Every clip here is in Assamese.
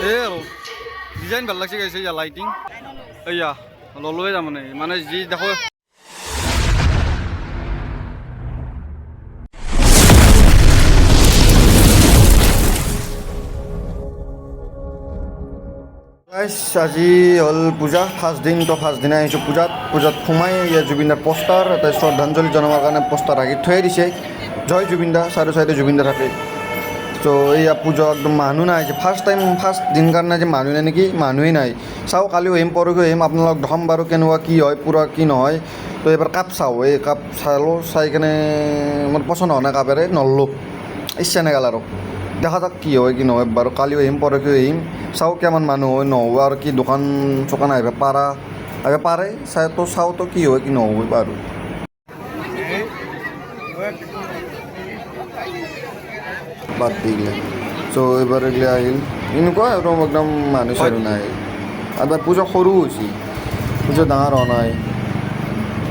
এই আৰু ডিজাইন ভাল লাগছে গাইছে ইয়া লাইটিং এয়া ললোৱে তাৰমানে মানে যি দেখো আজি হ'ল পূজা ফাৰ্ষ্ট দিন তো ফাৰ্ষ্ট দিনা আহিছোঁ পূজাত সোমাই জুবিনদাৰ পোষ্টাৰ এটা শ্ৰদ্ধাঞ্জলি জনাবৰ কাৰণে পোষ্টাৰ ৰাখি থৈ দিছে জয় জুবিনদা চাইডে চাইডে জুবিনদা থাকে তো এইয়া পূজা একদম মানুহ নাই যে ফাৰ্ষ্ট দিন কাৰণে যে মানুহ নাই নেকি মানুহেই নাই চাওঁ কালিও আহিম পৰহিও আহিম আপোনালোকক দেখাম বাৰু কেনেকুৱা কি হয় পূৰা কি নহয় তো এইবাৰ কাপ চাওঁ এই কাপ চালোঁ চাই কেনে মোৰ পচন্দ হোৱা নাই কাপেৰে নললোঁ ইচ্ছা নাগাল আৰু দেখা যাওক কি হয় কি নহয় বাৰু কালিও আহিম পৰহিও আহিম চাওঁ কিমান মানুহ হয় নহ'ব আৰু কি দোকান চোকান আহিব পাৰে চাওঁ তো কি হয় কি নহ'ব বাৰু বাদ দি গ'লে চ' এইবাৰ এইগিলা আহিল এনেকুৱা আৰু একদম মানুহ চানুহ নাই আৰু পূজা সৰু হৈছে পূজা ডাঙৰ হোৱা নাই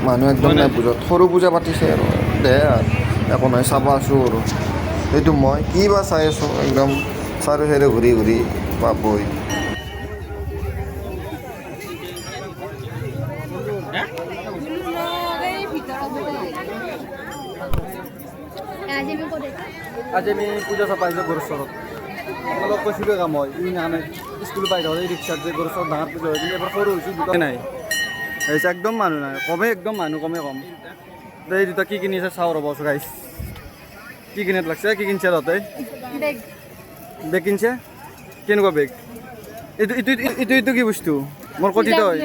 মানুহ একদম নাই পূজাত সৰু পূজা পাতিছে আৰু দে আৰু একো নহয় চাব আছোঁ আৰু সেইটো মই কি বা চাই আছোঁ একদম চাৰে চাইডে ঘূৰি ঘূৰি পাবই আজি আমি পূজা চাব আহিছোঁ গৰুৰ ওচৰত আপোনালোক কৈছিলোঁ কাম হয় ই নানে স্কুল পাই যাওঁ এই ৰিক্সাত যে গৰুৰ ওচৰত ডাঙৰ পূজা হয় কিন্তু এবাৰ সৰু হৈছোঁ দুটা নাই আহিছে একদম মানুহ নাই কমেই একদম মানুহ কমেই কম এই দুটা কি কিনিছে চাওঁ ৰ'ব গাইছ কি কিনিত লাগছে কি কিনিছে তাতে বেগ কিনিছে কেনেকুৱা বেগ এইটো কি বস্তু মোৰ কথিত হয়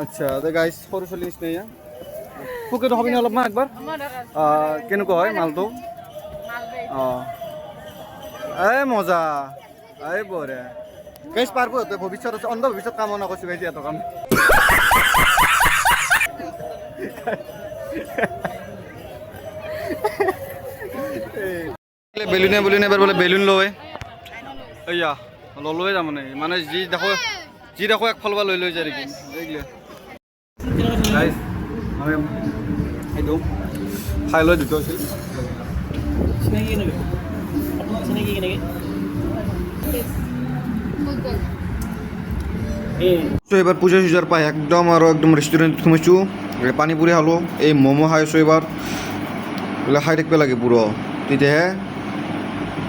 আচ্ছা গাইছ সৰু চলি নিচিনা ইয়া পোকেটো হবি নে অলপমান একবাৰ কেনেকুৱা হয় মালটো অঁ এই মজা এই বঢ়িয়া গাইছ পাৰব তই ভৱিষ্যত আছে অন্ধ ভৱিষ্যত কামনা কৰিছোঁ গাইছ এটো কাম বেলুনে এবাৰ বোলে বেলুন লয় এয়া ললোৱে তাৰমানে মানে যি দেখো একফালৰ পৰা লৈ যায় নেকি এইটো খাই লৈ দুটো আছিল এবাৰ পূজা চূজাৰ পাই একদম ৰেষ্টুৰেণ্টত সোমাইছোঁ পানী পুৰি খালোঁ এই ম'ম' খাই আছোঁ এইবাৰ বোলে খাই থাকিব লাগে পুৰো তেতিয়াহে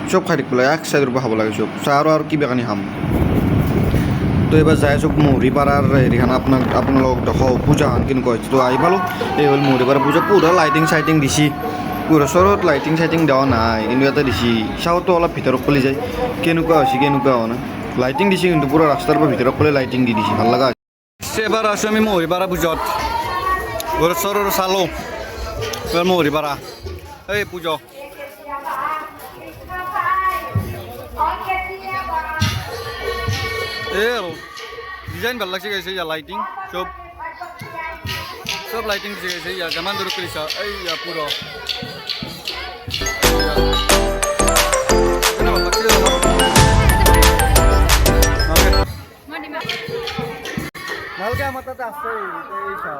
চব খাই থাকিব লাগে এক চাইডৰ পৰা খাব লাগে চব চাহ আৰু কি বেকানি খাম তো এইবাৰ যাই আছোঁ মহৰীপাৰাৰ হেৰিখান আপোনালোকক দেখাওঁ পূজাখন কেনেকুৱা হৈছে তো আহি পালোঁ এই হ'ল মহৰীপাৰা পূজা পুৰা লাইটিং চাইটিং দিছি পুৰা ওচৰত লাইটিং চাইটিং দিয়া নাই কিন্তু এটা দিছি চাওঁতো অলপ ভিতৰত খুলি যায় কেনেকুৱা হৈছে কেনেকুৱা হোৱা নাই লাইটিং দিছে কিন্তু পুৰা ৰাস্তাৰ পৰা ভিতৰত খুলি লাইটিং দি দিছে ভাল লগা এবাৰ আছোঁ আমি মহৰীপাৰা পূজাত ঘৰৰ ওচৰৰ চালোঁ এবাৰ মহৰীপাৰা এই পূজা এই আৰু ডিজাইন ভাল লাগছে গাইছে ইয়া লাইটিং চব লাইটিং দিছে গাইছে ইয়া যিমান দূৰ কৰিছা এই ইয়া পুৰা ভালকে আমাৰ তাতে আছে এই চাহ